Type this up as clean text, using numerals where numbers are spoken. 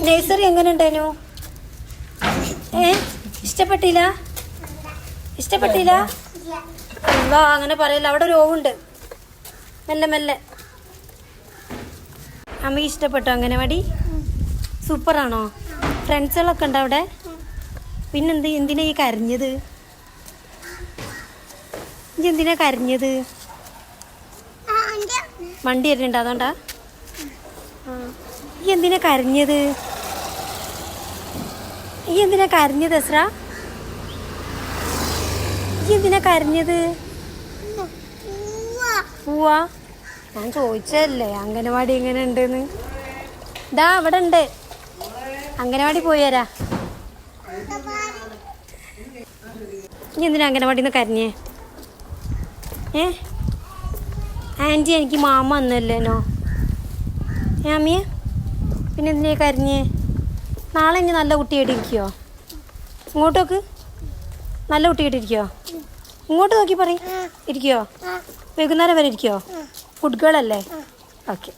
Nursery എങ്ങനെ ഉണ്ടായിരുന്നു? ഇഷ്ടപ്പെട്ടില്ല? ഇഷ്ടപ്പെട്ടില്ല? വാ, അങ്ങനെ പറയില്ല. അവിടെ ഒരു ഓവുണ്ട്. മെല്ലെ മെല്ലെ. അമ്മയ്ക്ക് ഇഷ്ടപ്പെട്ടോ അംഗനവാടി? സൂപ്പറാണോ? ഫ്രണ്ട്സുകളൊക്കെ ഉണ്ടോ അവിടെ? പിന്നെന്ത്, എന്തിനാ ഈ കരഞ്ഞത്? ഇനി എന്തിനാ കരഞ്ഞത്? വണ്ടി വരുന്നുണ്ട് അതുകൊണ്ടാ? ഈ എന്തിനാ കരഞ്ഞത്? ഈ എന്തിനാ കരഞ്ഞത് എസ്ര? ഈ എന്തിനാ കരഞ്ഞത്? പോവാ? ഞാൻ ചോദിച്ചല്ലേ അംഗനവാടി എങ്ങനെ ഉണ്ടെന്ന്. ഇതാ അവിടെ ഉണ്ട്, അംഗനവാടി പോയി തരാ. ഇനി എന്തിനാ അംഗനവാടിന്ന് കരഞ്ഞേ? ആൻറ്റി എനിക്ക് മാമ വന്നല്ലേനോ ആമിയെ? പിന്നെ എന്തിനാ കരഞ്ഞേ? നാളെ ഇനി നല്ല കുട്ടിയായിട്ട് ഇരിക്കുവോ? ഇങ്ങോട്ട് നോക്ക്, നല്ല കുട്ടിയായിട്ട് ഇരിക്കുവോ? ഇങ്ങോട്ട് നോക്കി പറയും, ഇരിക്കുവോ? വൈകുന്നേരം വരെ ഇരിക്കുവോ? ഫുഡ് ഗേൾ അല്ലേ? ഓക്കെ.